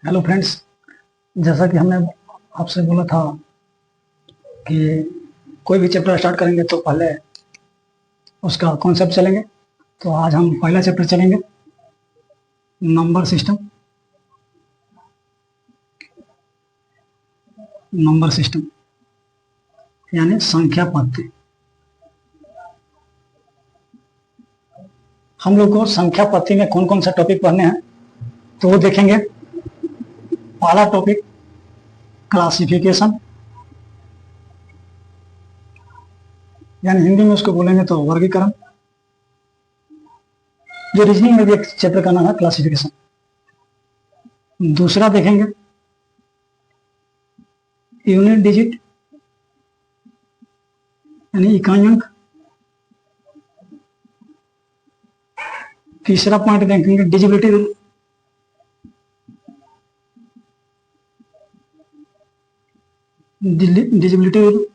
Hello friends. जैसा कि हमने आपसे बोला था कि कोई भी चैप्टर स्टार्ट करेंगे तो पहले उसका कॉन्सेप्ट चलेंगे। तो आज हम पहला चैप्टर चलेंगे, नंबर सिस्टम। नंबर सिस्टम यानी संख्या पद्धति। हम लोग को संख्या पद्धति में कौन कौन सा टॉपिक पढ़ने हैं तो वो देखेंगे। पहला टॉपिक क्लासिफिकेशन, यानी हिंदी में उसको बोलेंगे तो वर्गीकरण। जो रीजनिंग में भी एक चैप्टर का नाम है क्लासिफिकेशन। दूसरा देखेंगे यूनिट डिजिट यानी इकाई अंक। तीसरा पॉइंट देखेंगे डिजिबिलिटी रूल। डिजिबिलिटी रूल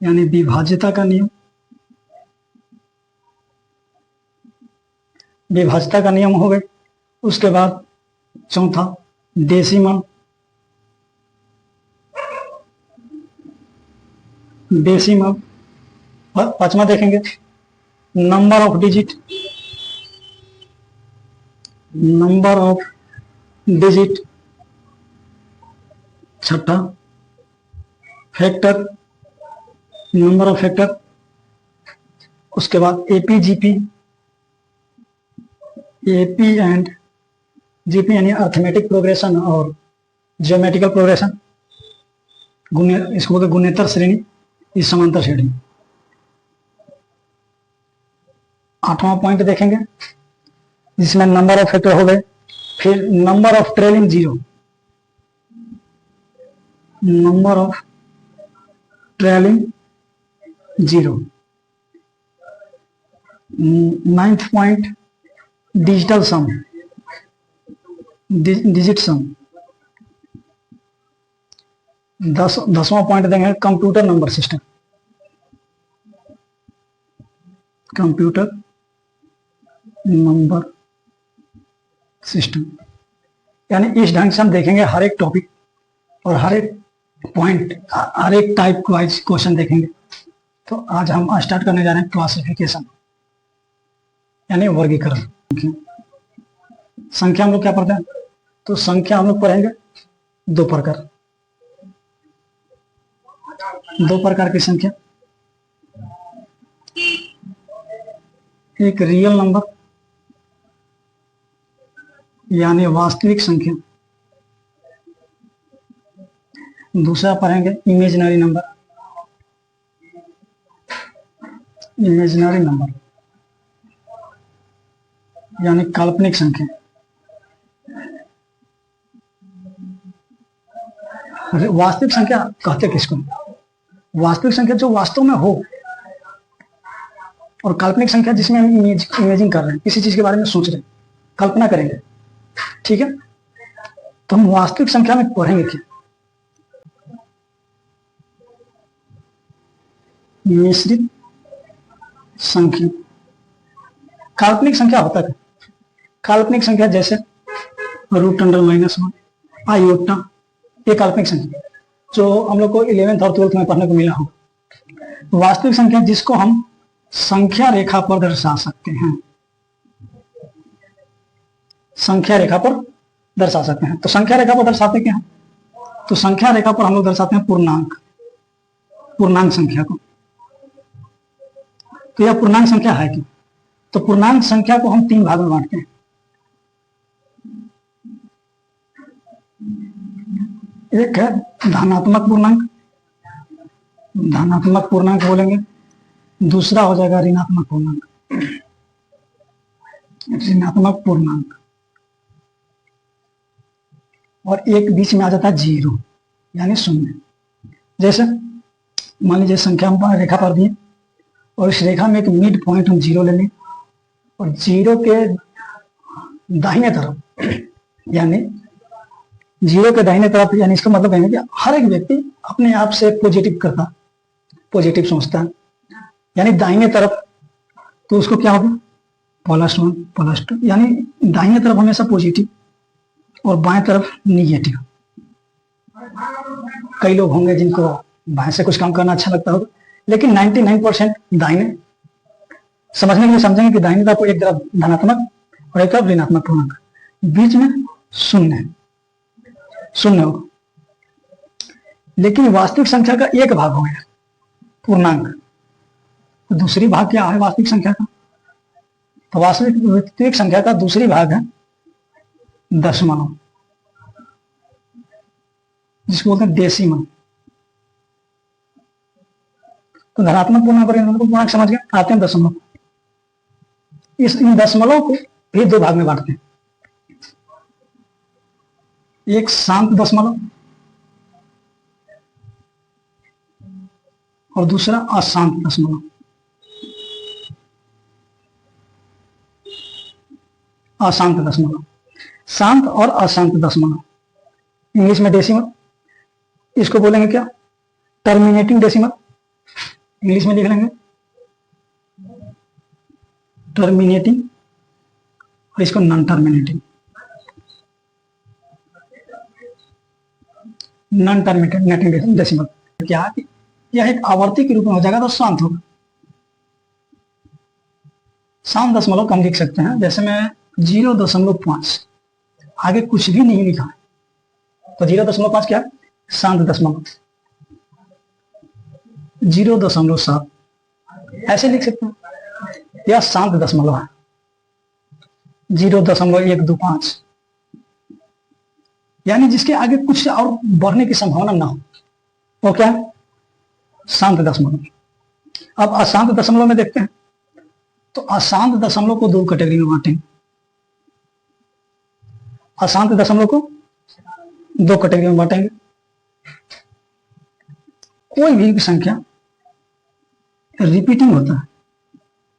यानी विभाज्यता का नियम। विभाज्यता का नियम हो गए। उसके बाद चौथा डेसिमल। डेसिमल पांचवा देखेंगे number of digit. Number of digit. छठा फैक्टर, नंबर ऑफ फैक्टर। उसके बाद एपीजीपी। एपी एंड जीपी यानी अर्थमेटिक प्रोग्रेशन और ज्योमेट्रिकल प्रोग्रेशन। इसको बोलते गुणेतर श्रेणी, इस समांतर श्रेणी। आठवां पॉइंट देखेंगे जिसमें नंबर ऑफ फैक्टर हो गए। फिर number of trailing zero. Number of trailing zero. Ninth point digital sum, digit sum. दसवां पॉइंट देंगे computer number system. Computer number system यानी इस ढंग से हम देखेंगे हर एक टॉपिक और हर एक पॉइंट, हर एक टाइप वाइज क्वेश्चन देखेंगे। तो आज हम स्टार्ट करने जा रहे हैं क्लासिफिकेशन यानी वर्गीकरण। संख्या हम लोग क्या पढ़ते हैं? तो संख्या हम लोग पढ़ेंगे दो प्रकार। दो प्रकार की संख्या, एक रियल नंबर यानी वास्तविक संख्या। दूसरा पढ़ेंगे इमेजिनरी नंबर। इमेजिनरी नंबर यानी काल्पनिक संख्या। वास्तविक संख्या कहते किसको? वास्तविक संख्या जो वास्तव में हो, और काल्पनिक संख्या जिसमें हम इमेजिंग कर रहे हैं, किसी चीज के बारे में सोच रहे हैं, कल्पना करेंगे। ठीक है, तो हम वास्तविक संख्या में पढ़ेंगे क्या? मिश्रित संख्या। काल्पनिक संख्या होता है, काल्पनिक संख्या जैसे √10⁻⁻1, आयोटा, ये काल्पनिक संख्या जो हम लोग को 11th और 12th में पढ़ने को मिला हो। वास्तविक संख्या जिसको हम संख्या रेखा पर दर्शा सकते हैं। संख्या रेखा पर दर्शा सकते हैं। तो संख्या रेखा पर दर्शाते क्या हैं? तो संख्या रेखा पर हम लोग दर्शाते हैं पूर्णांक, पूर्णांक संख्या को। तो यह पूर्णांक संख्या है क्या? तो पूर्णांक संख्या को हम तीन भागों में बांटते हैं। एक है धनात्मक पूर्णांक, धनात्मक पूर्णांक बोलेंगे। दूसरा हो जाएगा ऋणात्मक पूर्णांक, ऋणात्मक पूर्णांक। और एक बीच में आ जाता है जीरो यानी शून्य। जैसे मान लीजिए संख्या हम रेखा पर दिए और इस रेखा में एक मिड पॉइंट हम जीरो ले लें, और जीरो के दाहिने तरफ यानी जीरो के दाहिने तरफ, यानी इसका मतलब है कि हर एक व्यक्ति अपने आप से पॉजिटिव करता, पॉजिटिव सोचता है, यानी दाहिने तरफ। तो उसको क्या होगा? +1 +2, यानी दाहिने तरफ हमेशा पॉजिटिव और बाएं तरफ निगेटिव। कई लोग होंगे जिनको बाएं से कुछ काम करना अच्छा लगता होगा, लेकिन 99% दाहिने। समझने के लिए समझेंगे कि दाहिने तरफ एक तरफ धनात्मक और एक तरफ ऋणात्मक पूर्णांक, बीच में शून्य है, शून्य होगा। लेकिन वास्तविक संख्या का एक भाग हो गया पूर्णांक, तो दूसरी भाग क्या है वास्तविक संख्या का? तो वास्तविक संख्या का दूसरी भाग है दशमलव, जिसको बोलते हैं डेसिमल। तो धनात्मक पूर्णांक और ऋणात्मक पूर्णांक समझ गए। आते हैं दशमलव। इन दशमलव को भी दो भाग में बांटते हैं, एक शांत दशमलव और दूसरा अशांत दशमलव। अशांत दशमलव, शांत और अशांत दशमलव, इंग्लिश में डेसिमल। इसको बोलेंगे क्या? Terminating decimal. इंग्लिश में लिख लेंगे टर्मिनेटिंग, और इसको non terminating. Non terminating decimal क्या? यह एक आवर्ती के रूप में हो जाएगा तो शांत होगा। शांत दशमलव कम लिख सकते हैं, जैसे मैं 0.5, आगे कुछ भी नहीं लिखा है, तो 0.5 क्या? शांत दशमलव। 0.7 ऐसे लिख सकते हैं, यह शांत दशमलव है। 0.125 यानी जिसके आगे कुछ और बढ़ने की संभावना ना हो, वो क्या? शांत दशमलव। अब अशांत दशमलव में देखते हैं, तो अशांत दशमलव को दो कैटेगरी में बांटेंगे। अशांत दशमलव को दो कैटेगरी में बांटेंगे। कोई भी संख्या रिपीटिंग होता है,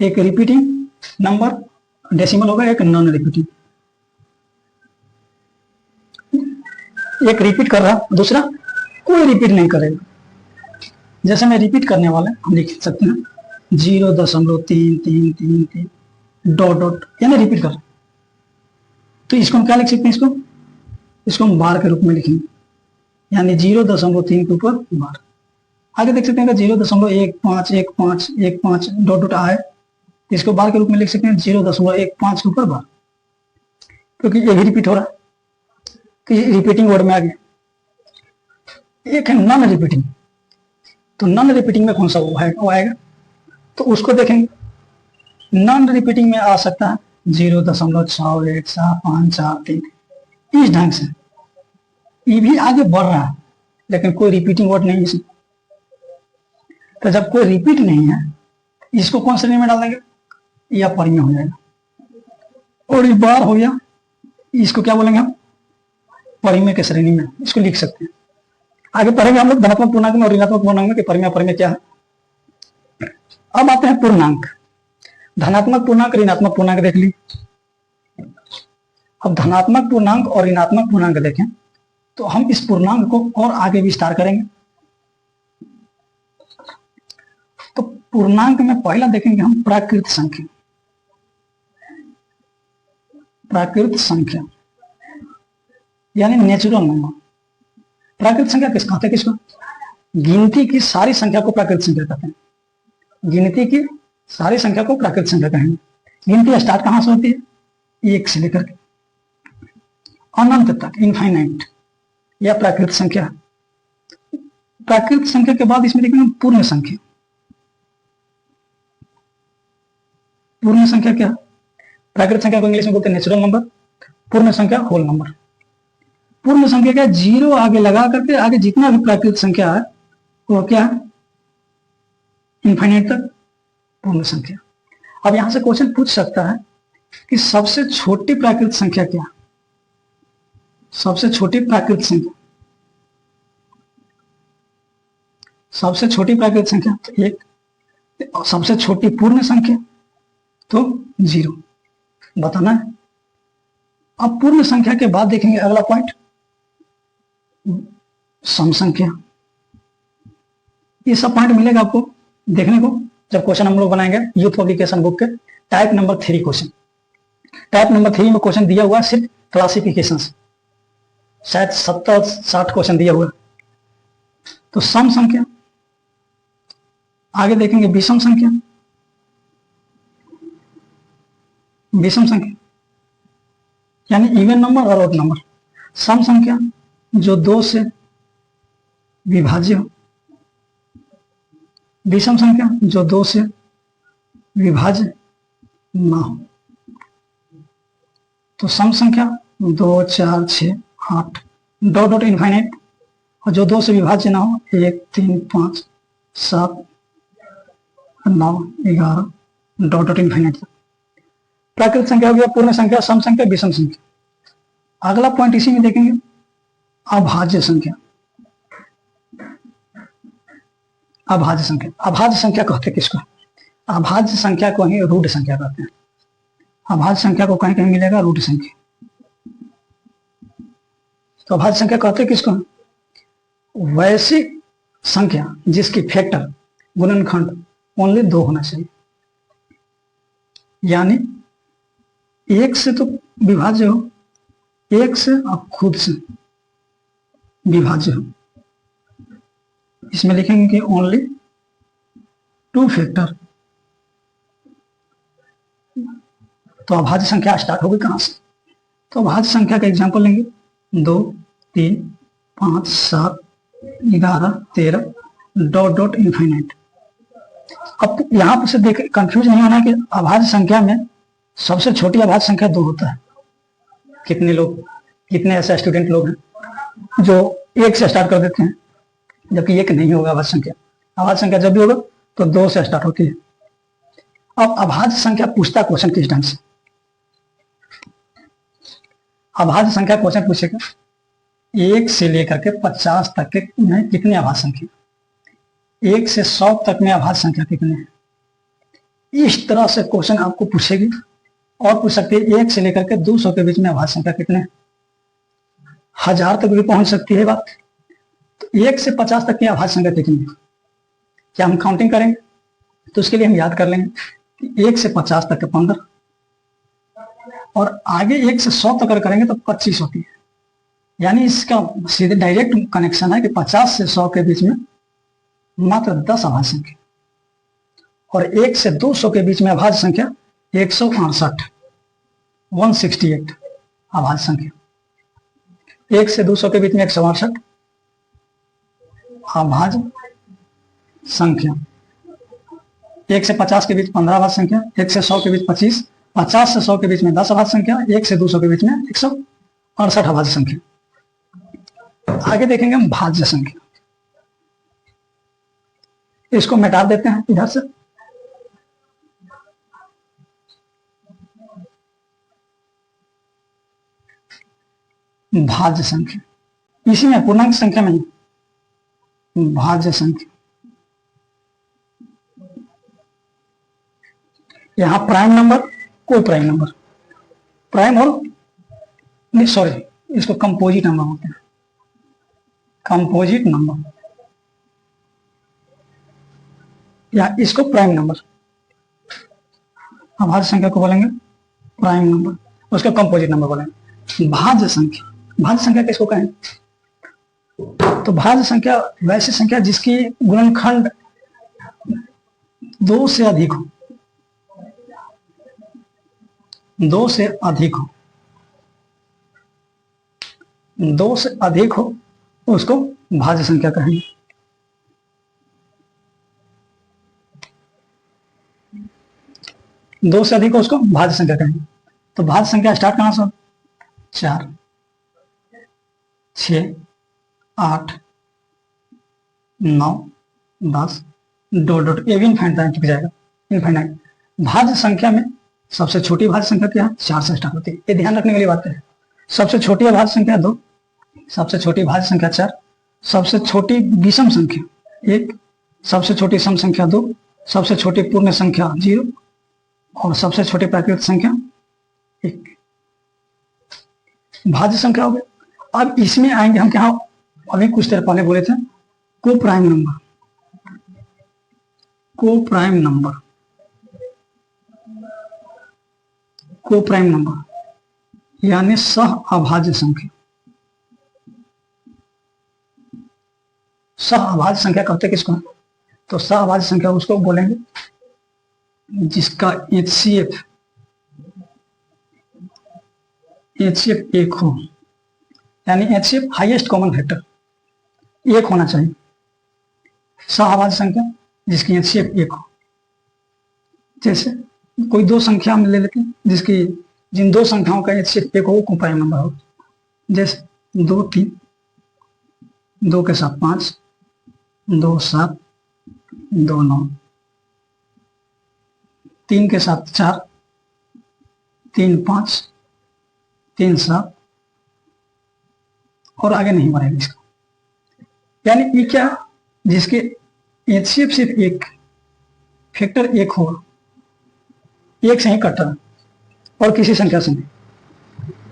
एक रिपीटिंग नंबर डेसिमल होगा, एक नॉन रिपीटिंग। एक रिपीट कर रहा, दूसरा कोई रिपीट नहीं करेगा। जैसे मैं रिपीट करने वाला हम लिख सकते हैं 0.333 डॉट डॉट, यानी रिपीट कर। तो इसको हम क्या लिख सकते हैं? इसको हम बार के रूप में लिखेंगे, यानी 0.3 के ऊपर बार। आगे देख सकते हैं 0.151515 डॉट डॉट आए, इसको बार के रूप में लिख सकते हैं 0.15 के ऊपर बार, क्योंकि ये भी रिपीट हो रहा है, कि रिपीटिंग वर्ड में आ गया। एक है नॉन रिपीटिंग, तो नॉन रिपीटिंग में कौन सा वो आएगा? तो उसको देखेंगे। नॉन रिपीटिंग में आ सकता है 0.6174543, इस ढंग से। ये भी आगे बढ़ रहा है, लेकिन कोई रिपीटिंग वर्ड नहीं है इसमें। तो जब कोई रिपीट नहीं है, इसको कौन श्रेणी में डाल देंगे? या परिमेय हो जाएगा। और ये बार हो गया, इसको क्या बोलेंगे हम? परिमेय के श्रेणी में इसको लिख सकते हैं। आगे पढ़ेंगे हम लोग धनात्मक पूर्णांक में और ऋणात्मक पूर्णांक में कि परिमेय क्या है। अब आते हैं पूर्णांक। धनात्मक पूर्णांक, ऋणात्मक पूर्णांक देख ली। अब धनात्मक पूर्णांक और ऋणात्मक पूर्णांक देखें, तो हम इस पूर्णांक को और आगे विस्तार करेंगे। तो पूर्णांक में पहला देखेंगे हम प्राकृत संख्या। प्राकृत संख्या यानी नेचुरल नंबर। प्राकृत संख्या किस कहते हैं? किसको? गिनती की सारी संख्या को प्राकृत संख्या कहते हैं। गिनती की सारी संख्या को प्राकृत संख्या कहेंगे। गिनती स्टार्ट कहां से होती है? 1 से लेकर के अनंत तक, इनफाइनाइट, यह प्राकृत संख्या है। प्राकृत संख्या के बाद इसमें देखेंगे पूर्ण संख्या। पूर्ण संख्या क्या? प्राकृत संख्या को इंग्लिश में बोलते हैं नेचुरल नंबर, पूर्ण संख्या होल नंबर। पूर्ण संख्या क्या? 0 आगे लगा करके आगे जितना भी प्राकृत संख्या है वो क्या है? इनफाइनाइट तक पूर्ण संख्या। अब यहां से क्वेश्चन पूछ सकता है कि सबसे छोटी प्राकृत संख्या क्या? सबसे छोटी प्राकृत संख्या, सबसे छोटी प्राकृत संख्या तो 1, सबसे छोटी पूर्ण संख्या तो 0 बताना है। अब पूर्ण संख्या के बाद देखेंगे अगला पॉइंट सम संख्या। ये सब पॉइंट मिलेगा आपको देखने को जब क्वेश्चन हम लोग बनाएंगे यूथ पब्लिकेशन बुक के type number 3 question. Type number 3 में क्वेश्चन दिया हुआ सिर्फ क्लासिफिकेशन, शायद 70-60 क्वेश्चन दिया हुआ। तो सम संख्या, आगे देखेंगे विषम संख्या। विषम संख्या यानी इवन नंबर और ऑड नंबर। सम संख्या जो 2 से विभाज्य हो। विषम संख्या जो 2 से विभाज्य ना हो। तो सम संख्या 2, 4, 6, 8 डॉट डॉट इनफाइनाइट, और जो 2 से विभाज्य ना हो 1, 3, 5, 7, 9, 11 डॉट डॉट इनफाइनाइट तक। प्राकृत संख्या हो गया पूर्ण संख्या, सम संख्या, विषम संख्या। अगला पॉइंट इसी में देखेंगे अभाज्य संख्या। अभाज्य संख्या, अभाज्य संख्या कहते किसको? अभाज्य संख्या को ही रूढ़ संख्या कहते हैं। अभाज्य संख्या को कहीं कहीं मिलेगा रूढ़ संख्या। तो अभाज्य संख्या कहते किसको? वैसी संख्या जिसकी फैक्टर गुणनखंड ओनली 2 होना चाहिए, यानी 1 से तो विभाज्य हो, 1 से और खुद से विभाज्य हो। इसमें लिखेंगे कि ओनली 2 फैक्टर। तो अभाज्य संख्या स्टार्ट होगी कहां से? तो अभाज्य संख्या का एग्जांपल लेंगे 2, 3, 5, 7, 11, 13 डॉट डॉट इनफाइनाइट। अब यहां पर से देख कंफ्यूज नहीं होना कि अभाज्य संख्या में सबसे छोटी अभाज्य संख्या 2 होता है। कितने लोग, कितने ऐसे स्टूडेंट लोग हैं जो 1 से स्टार्ट कर देते हैं, जबकि 1 नहीं होगा अभाज्य संख्या। अभाज्य संख्या जब भी होगा तो 2 से स्टार्ट होती है। अब अभाज्य संख्या पूछता क्वेश्चन किस ढंग से? अभाज्य संख्या क्वेश्चन पूछेगा 1 से लेकर के 50 तक के में कितने अभाज्य संख्या, 1 से 100 तक में अभाज्य संख्या कितने हैं। इस तरह से क्वेश्चन आपको पूछेगी। और पूछ सकती है 1 से लेकर के 200 के बीच में अभाज्य संख्या कितने हैं, 1000 तक भी पहुंच सकती है बात। तो 1 से 50 तक की अभाज्य संख्या कितनी है? क्या हम काउंटिंग करेंगे? तो उसके लिए हम याद कर लेंगे कि 1 से 50 तक के 15, और आगे 1 से 100 तक करेंगे तो 25 होती है। यानी इसका सीधे डायरेक्ट कनेक्शन है कि 50 से 100 के बीच में मात्र 10 अभाज्य संख्या, और 1 से 200 के बीच में अभाज्य संख्या 168 अभाज्य संख्या। 1 से 200 के बीच में 168 अभाज्य संख्या। 1 से 50 के बीच 15 अभाज्य संख्या, 1 से 100 के बीच 25, 50 से 100 के बीच में 10 अभाज्य संख्या, 1 से 200 के बीच में 168 अभाज्य संख्या। आगे देखेंगे हम भाज्य संख्या। इसको मिटा देते हैं इधर से। भाज्य संख्या इसी में पूर्णांक संख्या में भाज्य संख्या। यहां प्राइम नंबर, कोई प्राइम नंबर, प्राइम और नहीं सॉरी इसको कंपोजिट नंबर बोलते हैं। कंपोजिट नंबर या इसको प्राइम नंबर, अभाज्य संख्या को बोलेंगे प्राइम नंबर, उसको कंपोजिट नंबर बोलेंगे। भाज्य संख्या, भाज्य संख्या किसको कहें? तो भाज्य संख्या वैसी संख्या जिसकी गुणनखंड 2 से अधिक हो, 2 से अधिक हो, 2 से अधिक हो उसको भाज्य संख्या कहेंगे। दो से अधिक हो उसको भाज्य संख्या कहेंगे। तो भाज्य संख्या स्टार्ट कहां से? 4, 6, 8, 9, 10 डॉट डॉट ये भी इनफाइनाइट तक जाएगा, इनफाइनाइट। भाज्य संख्या में सबसे छोटी भाज्य संख्या क्या है? 4 से स्टार्ट होती है। ये ध्यान रखने वाली बात है। सबसे छोटी भाज्य संख्या 2, सबसे छोटी भाज्य संख्या 4, सबसे छोटी विषम संख्या 1, सबसे छोटी सम संख्या 2, सबसे छोटी पूर्ण संख्या 0 और सबसे छोटी प्राकृत संख्या 1। भाज्य संख्या हो गया। अब इसमें आएंगे हम क्या, अभी कुछ देर पहले बोले थे को प्राइम नंबर, को प्राइम नंबर, को प्राइम नंबर यानी सह अभाज्य संख्या। सहअभाज्य संख्या कहते किसको हैं? तो सहअभाज्य संख्या उसको बोलेंगे जिसका HCF एक हो, यानी HCF हाईएस्ट कॉमन फैक्टर एक होना चाहिए। सहअभाज्य संख्या जिसकी HCF एक हो। जैसे कोई दो संख्या हम ले लेते हैं जिन दो संख्याओं का HCF एक हो, वो कंपाउंड नंबर हो। जैसे 2 3, 2 के साथ 5, 2 7, 2 9, 3 के साथ 4, 3 5, 3 7, और आगे नहीं बढ़ेगा इसका। यानी ये क्या, जिसके HCF सिर्फ एक, फैक्टर एक हो, एक से ही कटा और किसी संख्या से नहीं।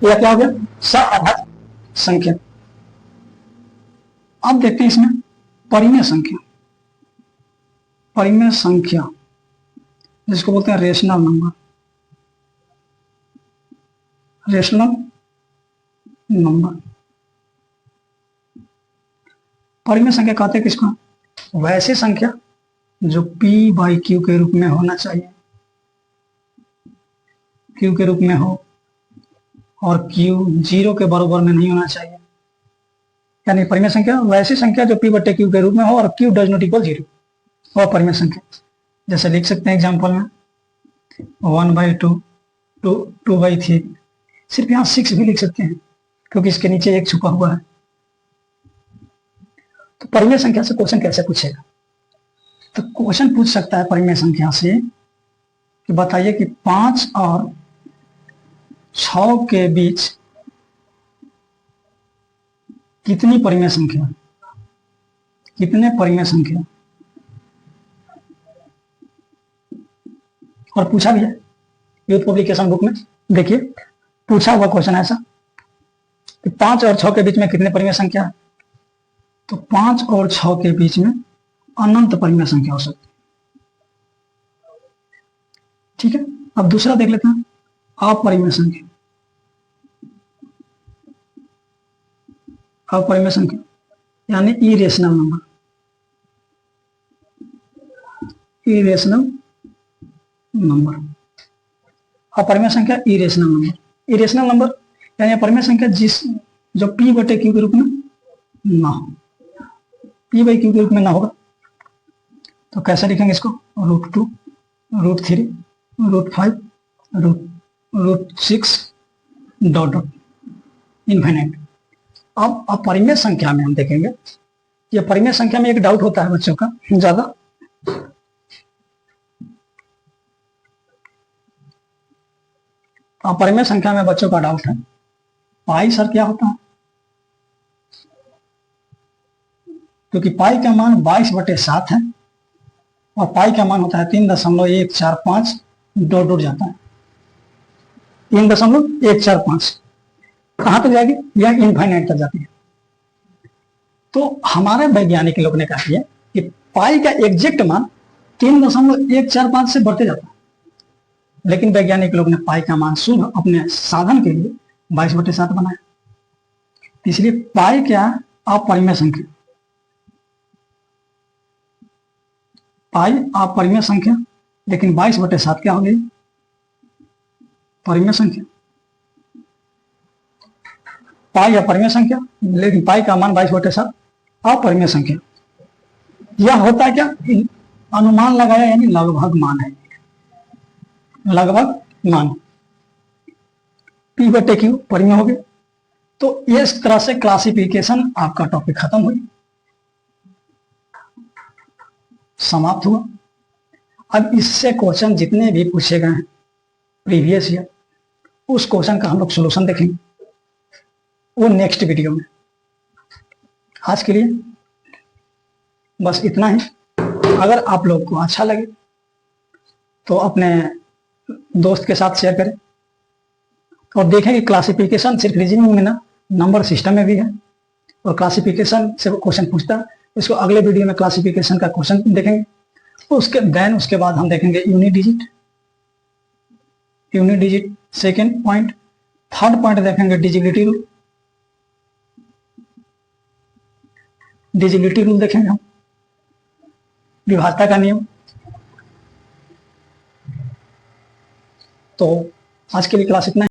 यह क्या हो गया? सहअभाज्य संख्या। अब देखते हैं इसमें परिमेय संख्या। परिमेय संख्या जिसको बोलते हैं रेशनल नंबर। रेशनल नंबर परिमेय संख्या कहते हैं किसको? वैसी संख्या जो P/Q के रूप में होना चाहिए, Q के रूप में हो, और Q 0 के बराबर में नहीं होना चाहिए। यानी परिमेय संख्या वैसी संख्या जो P/Q के रूप में हो और Q डज नॉट इक्वल 0, और परिमेय संख्या। जैसे लिख सकते हैं एग्जांपल में 1/2, 2/3, सिर्फ यहाँ 6 भी लिख सकते हैं क्योंकि इसके नीचे एक छुपा हुआ है। तो परिमेय संख्या से क्वेश्चन कैसे पूछेगा? तो क्वेश्चन पूछ सकता है परिमेय संख्या से कि बताइए कि 5 और 6 के बीच कितनी परिमेय संख्या, कितने परिमेय संख्या। और पूछा भी है यूथ पब्लिकेशन बुक में, देखिए पूछा हुआ क्वेश्चन ऐसा कि 5 और 6 के बीच में कितने परिमेय संख्या है। तो 5 और 6 के बीच में अनंत परिमेय संख्या हो सकती है। ठीक है, अब दूसरा देख लेते हैं, अपरिमेय संख्या। अपरिमेय संख्या यानी इरेशनल नंबर। इरेशनल नंबर, अपरिमेय संख्या इरेशनल नंबर। इरेशनल नंबर यानी अपरिमेय संख्या जो P/Q के रूप में ना हो, P/Q के रूप में ना होगा। तो कैसे लिखेंगे इसको? √2, √3, √5, √6 डॉट डॉट इनफिनिट। अब अपरिमेय संख्या में हम देखेंगे, ये परिमेय संख्या में एक डाउट होता है बच्चों का ज्यादा, अपरिमेय संख्या में बच्चों का डाउट है पाई सर क्या होता है, क्योंकि पाई का मान 22/7 है और पाई का मान होता है 3.145 डॉट डॉट जाता है 3.145। कहां तक जाएगी? यह इनफाइनाइट तक जाती है। तो हमारे वैज्ञानिक लोग ने कहा है कि पाई का एग्जैक्ट मान 3.145 से बढ़ते जाता है, लेकिन वैज्ञानिक लोग ने पाई का मान शुद्ध अपने साधन के लिए 22/7 बनाया। इसलिए पाई क्या? अपरिमेय संख्या। पाई अपरिमेय संख्या, लेकिन 22/7 क्या हो गई? परिमेय संख्या। पाई अपरिमेय संख्या, लेकिन पाई का मान 22/7 अपरिमेय संख्या। यह होता है क्या? अनुमान लगाया, यानी लगभग मान है, लगभग मान। P/Q परिमेय हो गए। तो इस तरह से क्लासिफिकेशन आपका टॉपिक खत्म हुई, समाप्त हुआ। अब इससे क्वेश्चन जितने भी पूछे गए हैं प्रीवियस ईयर, उस क्वेश्चन का हम लोग सॉल्यूशन देखेंगे, वो नेक्स्ट वीडियो में। आज के लिए बस इतना ही। अगर आप लोग को अच्छा लगे तो अपने दोस्त के साथ शेयर करें और देखें कि क्लासिफिकेशन सिर्फ रीजनिंग में ना, नंबर सिस्टम में भी है, और क्लासिफिकेशन से क्वेश्चन पूछता है। इसको अगले वीडियो में क्लासिफिकेशन का क्वेश्चन देखेंगे। उसके बाद हम देखेंगे unit digit second point, third point देखेंगे डिजिबिलिटी रूल, डिजिबिलिटी रूल देखेंगे हम, विभाजता का नियम। तो आज के लिए क्लास इतना